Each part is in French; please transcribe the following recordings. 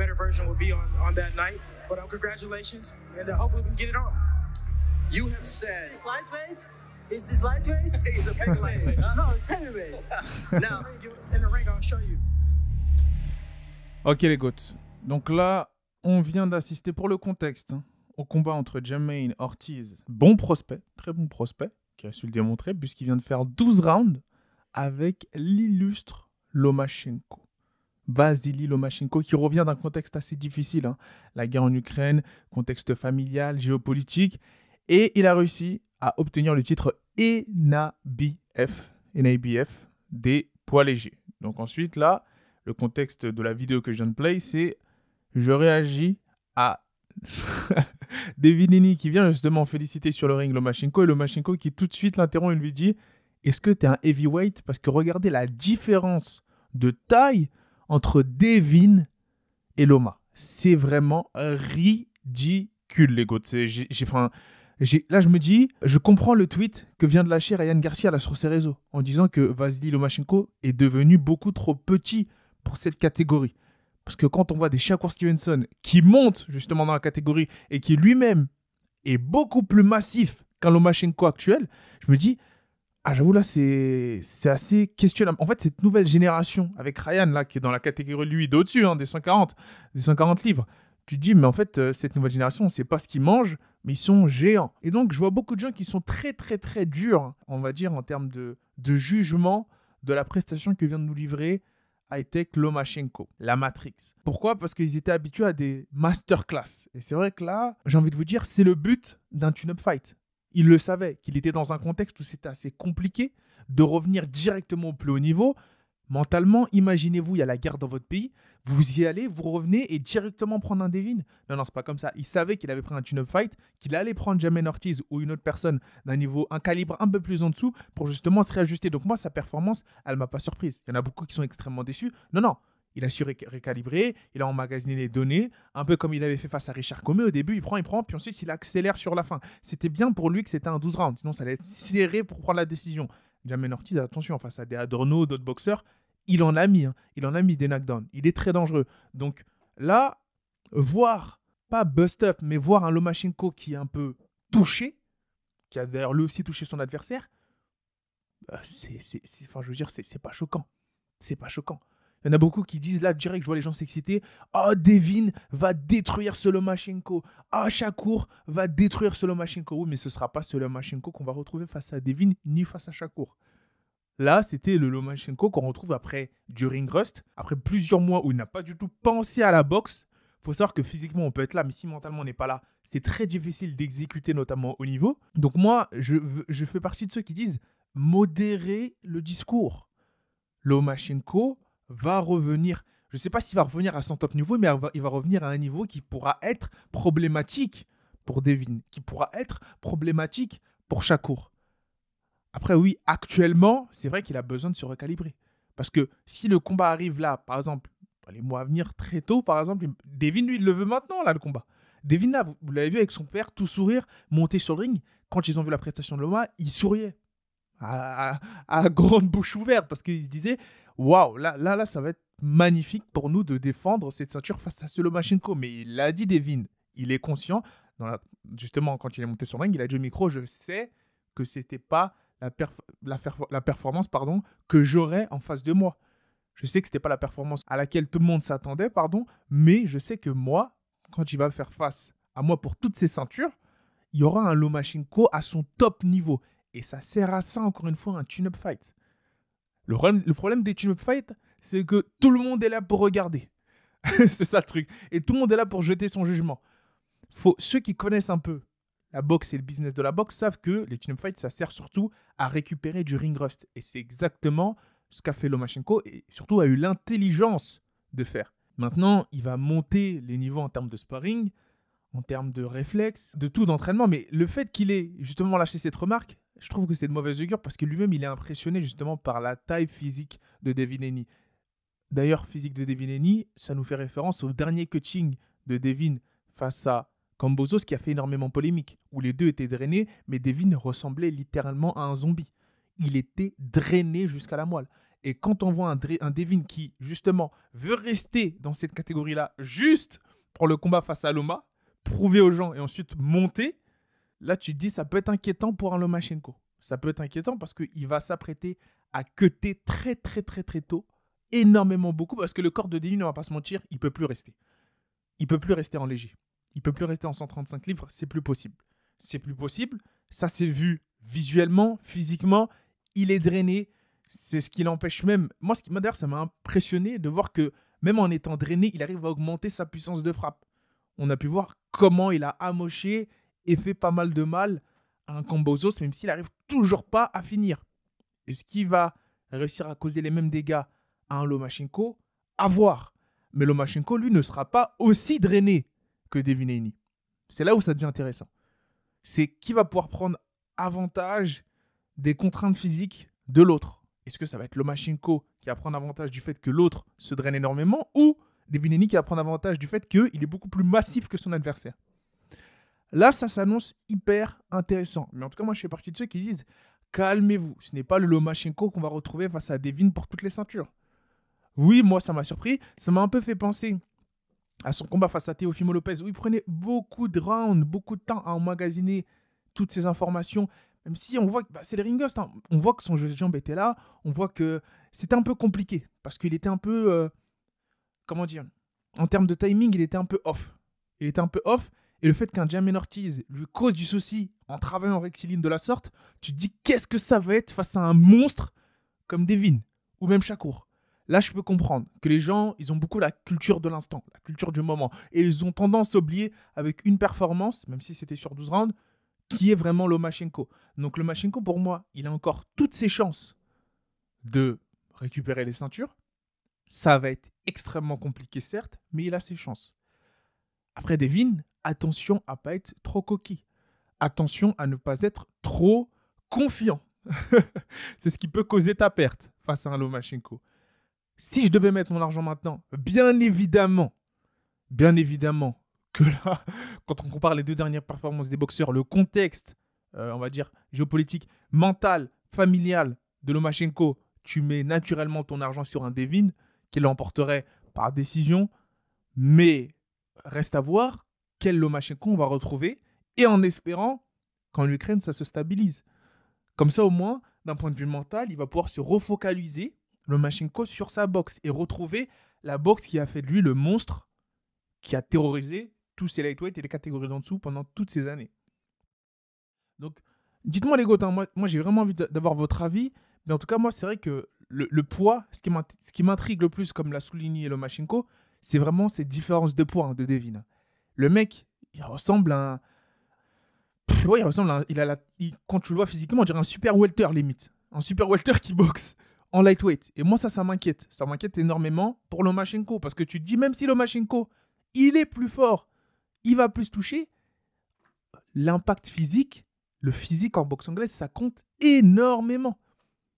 better version will be on that night. But congratulations, and hopefully we can get it on. You have said... Is this lightweight? Is this lightweight? It's a big lightweight, huh? No, it's heavyweight. Now, in the ring, I'll show you. Ok les GOAT. Donc là, on vient d'assister pour le contexte au combat entre Jermaine Ortiz, bon prospect, très bon prospect, qui a su le démontrer puisqu'il vient de faire 12 rounds avec l'illustre Lomachenko. Vasily Lomachenko qui revient d'un contexte assez difficile, la guerre en Ukraine, contexte familial, géopolitique, et il a réussi à obtenir le titre NABF des poids légers. Donc ensuite là, le contexte de la vidéo que je viens de play, c'est je réagis à Devin Haney qui vient justement féliciter sur le ring Lomachenko, et Lomachenko qui tout de suite l'interrompt et lui dit « Est-ce que tu es un heavyweight ?» Parce que regardez la différence de taille entre Devin et Loma. C'est vraiment ridicule, les gars. Là, je me dis, je comprends le tweet que vient de lâcher Ryan Garcia là, sur ses réseaux en disant que Vasily Lomachenko est devenu beaucoup trop petit pour cette catégorie. Parce que quand on voit des Shakur Stevenson qui montent justement dans la catégorie et qui lui-même est beaucoup plus massif qu'un Lomachenko actuel, je me dis, j'avoue là, c'est assez questionnable. En fait, cette nouvelle génération avec Ryan là, qui est dans la catégorie lui d'au-dessus, des 140 livres, tu te dis, mais en fait, cette nouvelle génération, on ne sait pas ce qu'ils mangent, mais ils sont géants. Et donc, je vois beaucoup de gens qui sont très, très, très durs, on va dire, en termes de jugement de la prestation que vient de nous livrer High-Tech Lomachenko, la Matrix. Pourquoi ? Parce qu'ils étaient habitués à des masterclass. Et c'est vrai que là, j'ai envie de vous dire, c'est le but d'un tune-up fight. Il le savait, qu'il était dans un contexte où c'était assez compliqué de revenir directement au plus haut niveau. Mentalement, imaginez-vous, il y a la guerre dans votre pays, vous y allez, vous revenez et directement prendre un Devin. Non, c'est pas comme ça. Il savait qu'il avait pris un tune-up fight, qu'il allait prendre Jermaine Ortiz ou une autre personne un calibre un peu plus en dessous pour justement se réajuster. Donc moi, sa performance, elle m'a pas surprise. Il y en a beaucoup qui sont extrêmement déçus. Non, il a su récalibrer, il a emmagasiné les données, un peu comme il avait fait face à Richard Commey. Au début, il prend, puis ensuite, il accélère sur la fin. C'était bien pour lui que c'était un 12 rounds, sinon ça allait être serré pour prendre la décision. Jermaine Ortiz, attention, face à des Adorno, d'autres boxeurs, il en a mis des knockdowns. Il est très dangereux. Donc là, voir, pas bust-up, mais voir un Lomachenko qui est un peu touché, qui a d'ailleurs lui aussi touché son adversaire, c'est pas choquant. C'est pas choquant. Il y en a beaucoup qui disent là, direct, je vois les gens s'exciter. Devin va détruire ce Lomachenko. Shakur va détruire ce Lomachenko. Oui, mais ce ne sera pas ce Lomachenko qu'on va retrouver face à Devin ni face à Shakur. Là, c'était le Lomachenko qu'on retrouve après du ring rust, après plusieurs mois où il n'a pas du tout pensé à la boxe. Il faut savoir que physiquement, on peut être là, mais si mentalement, on n'est pas là, c'est très difficile d'exécuter, notamment au niveau. Donc moi, je fais partie de ceux qui disent modérer le discours. Lomachenko va revenir, je ne sais pas s'il va revenir à son top niveau, mais il va revenir à un niveau qui pourra être problématique pour Devin, qui pourra être problématique pour Shakur. Après, oui, actuellement, c'est vrai qu'il a besoin de se recalibrer. Parce que si le combat arrive là, par exemple, dans les mois à venir, très tôt, par exemple, Devin, lui, il le veut maintenant, là, le combat. Devin, là, vous l'avez vu avec son père, tout sourire, monter sur le ring. Quand ils ont vu la prestation de Loma, il souriait. À grande bouche ouverte, parce qu'il se disait, waouh, là, ça va être magnifique pour nous de défendre cette ceinture face à ce Lomachenko. Mais il l'a dit, Devin, il est conscient. Justement, quand il est monté sur le ring, il a dit au micro, je sais que c'était pas la performance que j'aurais en face de moi. Je sais que c'était pas la performance à laquelle tout le monde s'attendait, mais je sais que moi, quand il va faire face à moi pour toutes ces ceintures, il y aura un Lomachenko à son top niveau. Et ça sert à ça, encore une fois, un tune-up fight. Le problème des tune-up fights, c'est que tout le monde est là pour regarder. C'est ça le truc. Et tout le monde est là pour jeter son jugement. Ceux qui connaissent un peu la boxe et le business de la boxe savent que les tune-up fights, ça sert surtout à récupérer du ring rust. Et c'est exactement ce qu'a fait Lomachenko et surtout a eu l'intelligence de faire. Maintenant, il va monter les niveaux en termes de sparring, en termes de réflexes, de tout d'entraînement. Mais le fait qu'il ait justement lâché cette remarque, je trouve que c'est de mauvaise augure parce que lui-même, il est impressionné justement par la taille physique de Devin Haney. D'ailleurs, physique de Devin Haney, ça nous fait référence au dernier coaching de Devin face à Kambosos qui a fait énormément polémique, où les deux étaient drainés, mais Devin ressemblait littéralement à un zombie. Il était drainé jusqu'à la moelle. Et quand on voit un Devin qui, justement, veut rester dans cette catégorie-là, juste pour le combat face à Loma, prouver aux gens et ensuite monter, là, tu te dis, ça peut être inquiétant pour un Lomachenko. Ça peut être inquiétant parce qu'il va s'apprêter à cutter très, très, très, très tôt, énormément beaucoup, parce que le corps de Devin, on va pas se mentir, il peut plus rester. Il peut plus rester en léger. Il peut plus rester en 135 livres, c'est plus possible. C'est plus possible. Ça s'est vu visuellement, physiquement. Il est drainé. C'est ce qui l'empêche même. Moi, d'ailleurs, ça m'a impressionné de voir que même en étant drainé, il arrive à augmenter sa puissance de frappe. On a pu voir comment il a amoché et fait pas mal de mal à un Kambosos, même s'il n'arrive toujours pas à finir. Est-ce qu'il va réussir à causer les mêmes dégâts à un Lomachenko? À voir. Mais Lomachenko, lui, ne sera pas aussi drainé que Devin Haney. C'est là où ça devient intéressant. C'est qui va pouvoir prendre avantage des contraintes physiques de l'autre. Est-ce que ça va être Lomachenko qui va prendre avantage du fait que l'autre se draine énormément, ou Devin Haney qui va prendre avantage du fait qu'il est beaucoup plus massif que son adversaire? Là, ça s'annonce hyper intéressant. Mais en tout cas, moi, je fais partie de ceux qui disent calmez-vous. Ce n'est pas le Lomachenko qu'on va retrouver face à Devin pour toutes les ceintures. Oui, moi, ça m'a surpris. Ça m'a un peu fait penser à son combat face à Teofimo Lopez, où il prenait beaucoup de rounds, beaucoup de temps à emmagasiner toutes ces informations. Même si on voit que c'est le ring rust, hein. On voit que son jeu de jambes était là. On voit que c'était un peu compliqué. Parce qu'il était un peu... comment dire? En termes de timing, il était un peu off. Il était un peu off. Et le fait qu'un Jamaine Ortiz lui cause du souci en travaillant en rectiligne de la sorte, tu te dis qu'est-ce que ça va être face à un monstre comme Devin ou même Shakur. Là, je peux comprendre que les gens, ils ont beaucoup la culture de l'instant, la culture du moment. Et ils ont tendance à oublier avec une performance, même si c'était sur 12 rounds, qui est vraiment Lomachenko. Donc Lomachenko, pour moi, il a encore toutes ses chances de récupérer les ceintures. Ça va être extrêmement compliqué, certes, mais il a ses chances. Après Devin, attention à ne pas être trop coquille. Attention à ne pas être trop confiant. C'est ce qui peut causer ta perte face à un Lomachenko. Si je devais mettre mon argent maintenant, bien évidemment que là, quand on compare les deux dernières performances des boxeurs, le contexte, on va dire, géopolitique, mental, familial de Lomachenko, tu mets naturellement ton argent sur un Devin qui l'emporterait par décision. Mais reste à voir quel Lomachenko on va retrouver et en espérant qu'en Ukraine, ça se stabilise. Comme ça, au moins, d'un point de vue mental, il va pouvoir se refocaliser Lomachenko sur sa boxe et retrouver la boxe qui a fait de lui le monstre qui a terrorisé tous ces lightweights et les catégories d'en dessous pendant toutes ces années. Donc, dites-moi les gars, moi j'ai vraiment envie d'avoir votre avis, mais en tout cas, moi c'est vrai que le poids, ce qui m'intrigue le plus, comme l'a souligné Lomachenko, c'est vraiment cette différence de poids de Devin. Le mec, il ressemble à un... Ouais, il ressemble à un... Quand tu le vois physiquement, on dirait un super welter limite. Un super welter qui boxe en lightweight. Et moi, ça m'inquiète. Ça m'inquiète énormément pour Lomachenko. Parce que tu te dis, même si Lomachenko, il est plus fort, il va plus toucher, l'impact physique, le physique en boxe anglaise, ça compte énormément.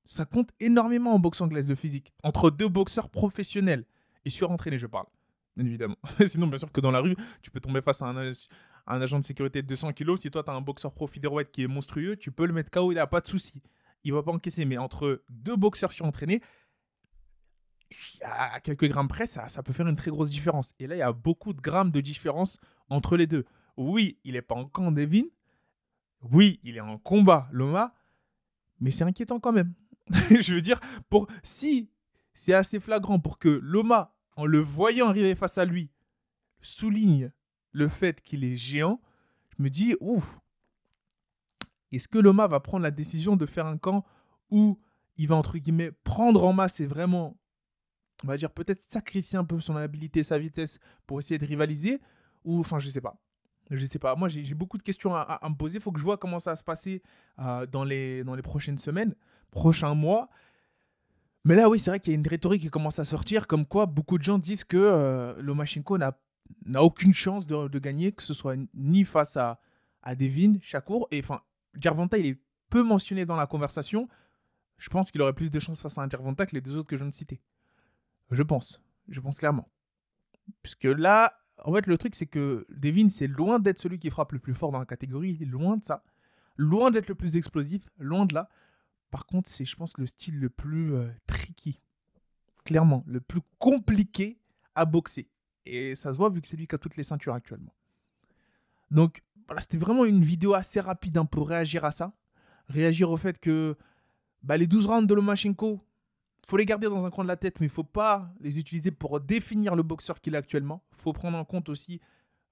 Ça compte énormément en boxe anglaise, le physique. Entre deux boxeurs professionnels. Et surentraînés, je parle. Bien évidemment. Sinon, bien sûr que dans la rue, tu peux tomber face à un agent de sécurité de 200 kilos. Si toi, tu as un boxeur pro featherweight qui est monstrueux, tu peux le mettre KO, il n'a pas de souci. Il ne va pas encaisser. Mais entre deux boxeurs surentraînés, à quelques grammes près, ça peut faire une très grosse différence. Et là, il y a beaucoup de grammes de différence entre les deux. Oui, il n'est pas en camp Devin. Oui, il est en combat, Loma. Mais c'est inquiétant quand même. Je veux dire, si c'est assez flagrant pour que Loma, en le voyant arriver face à lui, souligne le fait qu'il est géant, je me dis, ouf, est-ce que Loma va prendre la décision de faire un camp où il va, entre guillemets, prendre en masse et vraiment, on va dire, peut-être sacrifier un peu son habilité, sa vitesse pour essayer de rivaliser, ou, enfin, je sais pas. Je sais pas. Moi, j'ai beaucoup de questions à me poser. Il faut que je vois comment ça va se passer dans les prochaines semaines, prochains mois. Mais là, oui, c'est vrai qu'il y a une rhétorique qui commence à sortir, comme quoi beaucoup de gens disent que Lomachenko n'a aucune chance de gagner, que ce soit ni face à Devin, Shakur. Et enfin, Gervonta, il est peu mentionné dans la conversation. Je pense qu'il aurait plus de chances face à un Gervonta que les deux autres que je viens de citer. Je pense clairement. Parce que là, en fait, le truc, c'est que Devin, c'est loin d'être celui qui frappe le plus fort dans la catégorie. Il est loin de ça. Loin d'être le plus explosif. Loin de là. Par contre, c'est, je pense, le style le plus tricky. Clairement, le plus compliqué à boxer. Et ça se voit vu que c'est lui qui a toutes les ceintures actuellement. Donc, voilà, c'était vraiment une vidéo assez rapide hein, pour réagir à ça. Réagir au fait que les 12 rounds de Lomachenko, il faut les garder dans un coin de la tête, mais il ne faut pas les utiliser pour définir le boxeur qu'il est actuellement. Il faut prendre en compte aussi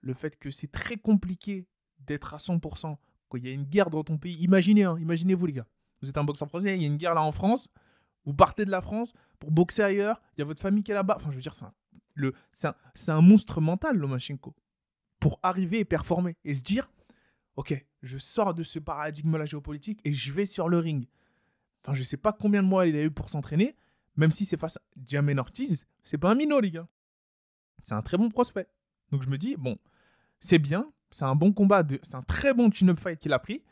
le fait que c'est très compliqué d'être à 100% quand il y a une guerre dans ton pays. Imaginez, imaginez-vous les gars. Vous êtes un boxeur français, il y a une guerre là en France, vous partez de la France pour boxer ailleurs, il y a votre famille qui est là-bas. Enfin, je veux dire, c'est un monstre mental, Lomachenko, pour arriver et performer et se dire, ok, je sors de ce paradigme-là géopolitique et je vais sur le ring. Enfin, je ne sais pas combien de mois il a eu pour s'entraîner, même si c'est face à Jamaine Ortiz, c'est pas un minot, les gars. C'est un très bon prospect. Donc je me dis, bon, c'est bien, c'est un bon combat, c'est un très bon tune-up fight qu'il a pris.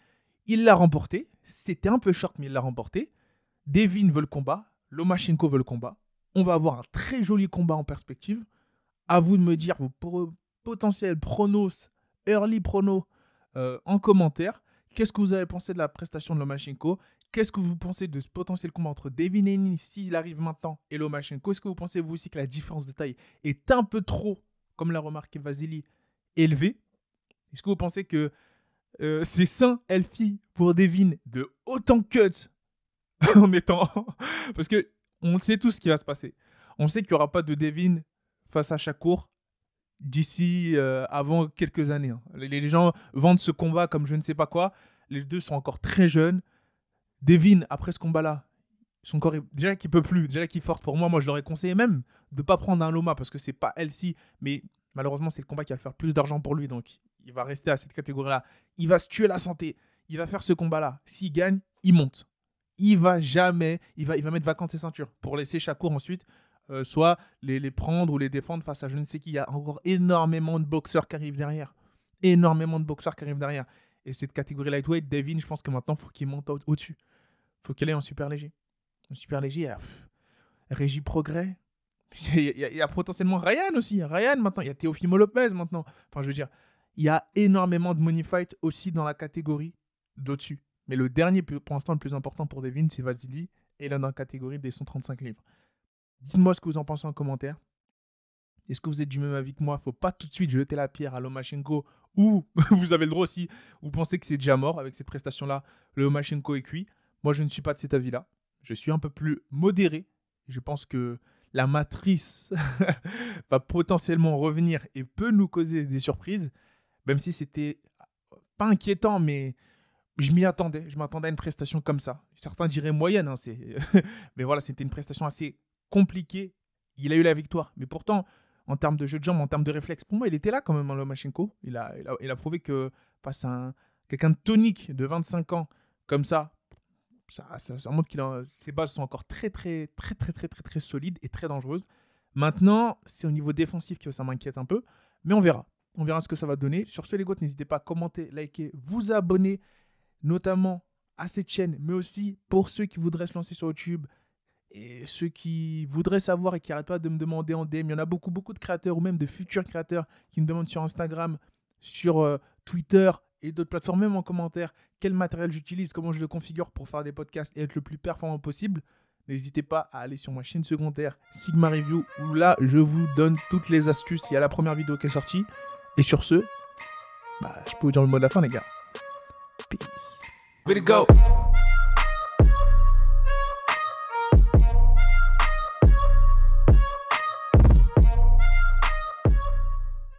Il l'a remporté. C'était un peu short, mais il l'a remporté. Devin veut le combat. Lomachenko veut le combat. On va avoir un très joli combat en perspective. À vous de me dire vos potentiels pronos, early pronos en commentaire. Qu'est-ce que vous avez pensé de la prestation de Lomachenko? Qu'est-ce que vous pensez de ce potentiel combat entre Devin Haney, s'il arrive maintenant, et Lomachenko? Est-ce que vous pensez vous aussi que la différence de taille est un peu trop, comme l'a remarqué Vasily, élevée? Est-ce que vous pensez que c'est sain, healthy pour Devin de autant cut en étant... Parce qu'on sait tout ce qui va se passer. On sait qu'il n'y aura pas de Devin face à Shakur d'ici avant quelques années. Hein. Les gens vendent ce combat comme je ne sais pas quoi. Les deux sont encore très jeunes. Devin, après ce combat-là, son corps est... déjà qu'il ne peut plus, déjà qu'il force pour moi je leur ai conseillé même de ne pas prendre un Loma parce que c'est pas healthy, mais malheureusement c'est le combat qui va faire plus d'argent pour lui, donc il va rester à cette catégorie-là. Il va se tuer la santé. Il va faire ce combat-là. S'il gagne, il monte. Il va jamais... Il va mettre vacante ses ceintures pour laisser Shakur ensuite soit les prendre ou les défendre face à je ne sais qui. Il y a encore énormément de boxeurs qui arrivent derrière. Énormément de boxeurs qui arrivent derrière. Et cette catégorie lightweight, Devin, je pense que maintenant, il faut qu'il monte au-dessus. Il faut qu'il aille en super léger. En super léger, il y a Régis Progrès. Il y a potentiellement Ryan aussi. Ryan maintenant. Il y a Teofimo Lopez maintenant. Enfin, je veux dire... Il y a énormément de money fight aussi dans la catégorie d'au-dessus. Mais le dernier, pour l'instant, le plus important pour Devin, c'est Vasily. Et là, dans la catégorie des 135 livres. Dites-moi ce que vous en pensez en commentaire. Est-ce que vous êtes du même avis que moi? Il ne faut pas tout de suite jeter la pierre à Lomachenko. Ou vous avez le droit aussi. Vous pensez que c'est déjà mort avec cette prestation-là. Le Lomachenko est cuit. Moi, je ne suis pas de cet avis-là. Je suis un peu plus modéré. Je pense que la matrice va potentiellement revenir et peut nous causer des surprises. Même si c'était pas inquiétant, mais je m'y attendais. Je m'attendais à une prestation comme ça. Certains diraient moyenne. Hein, mais voilà, c'était une prestation assez compliquée. Il a eu la victoire. Mais pourtant, en termes de jeu de jambes, en termes de réflexe, pour moi, il était là quand même, Lomachenko. Il a prouvé que face à quelqu'un de tonique de 25 ans, comme ça montre que ses bases sont encore très solides et très dangereuses. Maintenant, c'est au niveau défensif que ça m'inquiète un peu. Mais on verra. On verra ce que ça va donner. Sur ce, les gars, n'hésitez pas à commenter, liker, vous abonner, notamment à cette chaîne, mais aussi pour ceux qui voudraient se lancer sur YouTube et ceux qui voudraient savoir et qui n'arrêtent pas de me demander en DM. Il y en a beaucoup de créateurs ou même de futurs créateurs qui me demandent sur Instagram, sur Twitter et d'autres plateformes, même en commentaire, quel matériel j'utilise, comment je le configure pour faire des podcasts et être le plus performant possible. N'hésitez pas à aller sur ma chaîne secondaire Sigma Review où là, je vous donne toutes les astuces. Il y a la première vidéo qui est sortie. Et sur ce, je peux vous dire le mot de la fin, les gars. Peace. Way to go.